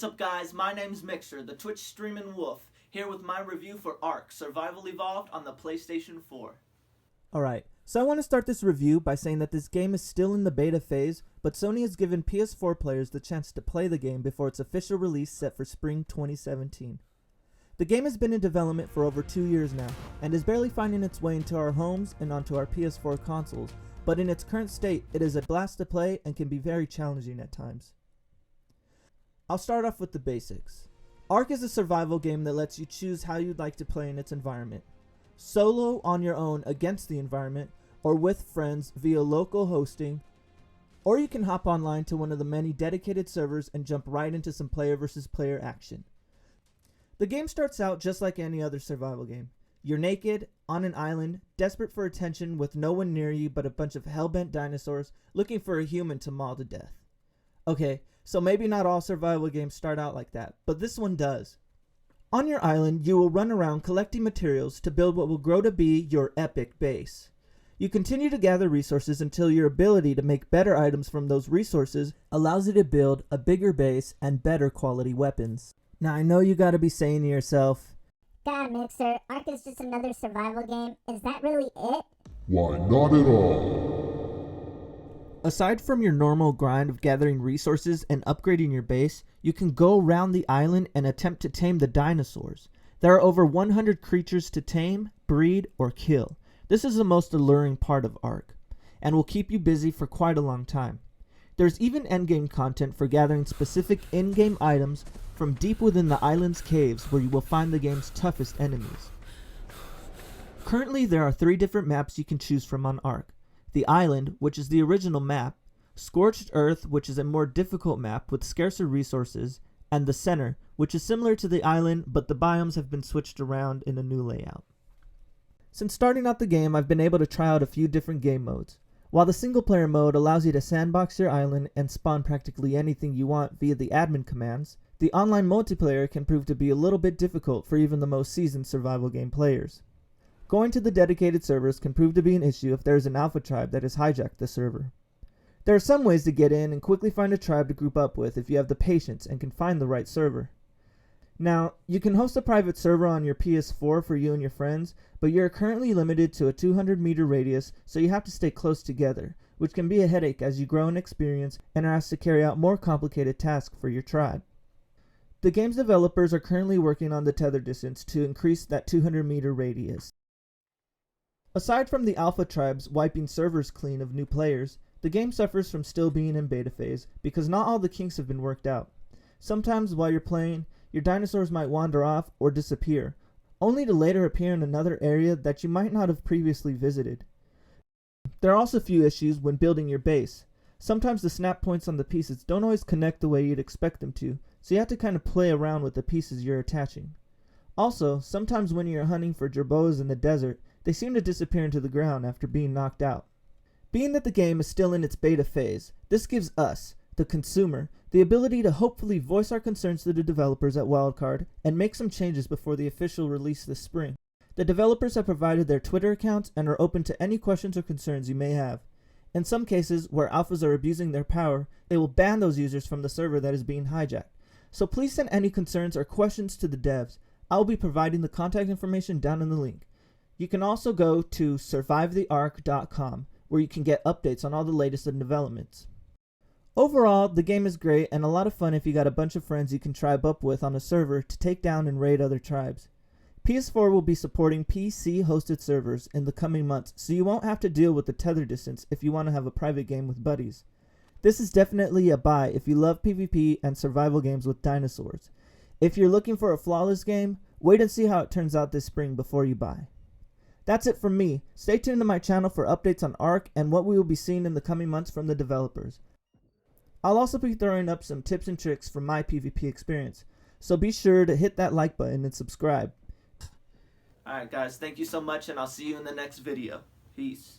What's up guys, my name's Myxr, the Twitch streaming wolf, here with my review for Ark: Survival Evolved on the PlayStation 4. Alright, so I want to start this review by saying that this game is still in the beta phase, but Sony has given PS4 players the chance to play the game before its official release set for spring 2017. The game has been in development for over 2 years now, and is barely finding its way into our homes and onto our PS4 consoles, but in its current state, it is a blast to play and can be very challenging at times. I'll start off with the basics. Ark is a survival game that lets you choose how you'd like to play in its environment. Solo on your own against the environment, or with friends via local hosting, or you can hop online to one of the many dedicated servers and jump right into some player versus player action. The game starts out just like any other survival game. You're naked, on an island, desperate for attention with no one near you but a bunch of hellbent dinosaurs looking for a human to maul to death. Okay, so maybe not all survival games start out like that, but this one does. On your island, you will run around collecting materials to build what will grow to be your epic base. You continue to gather resources until your ability to make better items from those resources allows you to build a bigger base and better quality weapons. Now I know you gotta be saying to yourself, God, Myxr, Ark is just another survival game. Is that really it? Why, not at all. aside from your normal grind of gathering resources and upgrading your base, you can go around the island and attempt to tame the dinosaurs. There are over 100 creatures to tame, breed, or kill. This is the most alluring part of Ark, and will keep you busy for quite a long time. There's even endgame content for gathering specific in-game items from deep within the island's caves where you will find the game's toughest enemies. Currently there are 3 different maps you can choose from on Ark. The Island, which is the original map, Scorched Earth, which is a more difficult map with scarcer resources, and the Center, which is similar to the island but the biomes have been switched around in a new layout. Since starting out the game, I've been able to try out a few different game modes. While the single player mode allows you to sandbox your island and spawn practically anything you want via the admin commands, the online multiplayer can prove to be a little bit difficult for even the most seasoned survival game players. Going to the dedicated servers can prove to be an issue if there is an alpha tribe that has hijacked the server. There are some ways to get in and quickly find a tribe to group up with if you have the patience and can find the right server. Now, you can host a private server on your PS4 for you and your friends, but you are currently limited to a 200-meter radius, so you have to stay close together, which can be a headache as you grow in experience and are asked to carry out more complicated tasks for your tribe. The game's developers are currently working on the tether distance to increase that 200-meter radius. Aside from the alpha tribes wiping servers clean of new players, the game suffers from still being in beta phase because not all the kinks have been worked out. Sometimes while you're playing, your dinosaurs might wander off or disappear, only to later appear in another area that you might not have previously visited. There are also a few issues when building your base. Sometimes the snap points on the pieces don't always connect the way you'd expect them to, so you have to kind of play around with the pieces you're attaching. Also, sometimes when you're hunting for jerboas in the desert, they seem to disappear into the ground after being knocked out. Being that the game is still in its beta phase, this gives us, the consumer, the ability to hopefully voice our concerns to the developers at Wildcard and make some changes before the official release this spring. The developers have provided their Twitter accounts and are open to any questions or concerns you may have. In some cases, where alphas are abusing their power, they will ban those users from the server that is being hijacked. So please send any concerns or questions to the devs. I will be providing the contact information down in the link. You can also go to survivetheark.com, where you can get updates on all the latest in developments. Overall, the game is great and a lot of fun if you got a bunch of friends you can tribe up with on a server to take down and raid other tribes. PS4 will be supporting PC-hosted servers in the coming months, so you won't have to deal with the tether distance if you want to have a private game with buddies. This is definitely a buy if you love PvP and survival games with dinosaurs. If you're looking for a flawless game, wait and see how it turns out this spring before you buy. That's it from me. Stay tuned to my channel for updates on Ark and what we will be seeing in the coming months from the developers. I'll also be throwing up some tips and tricks from my PvP experience, so be sure to hit that like button and subscribe. Alright guys, thank you so much and I'll see you in the next video. Peace.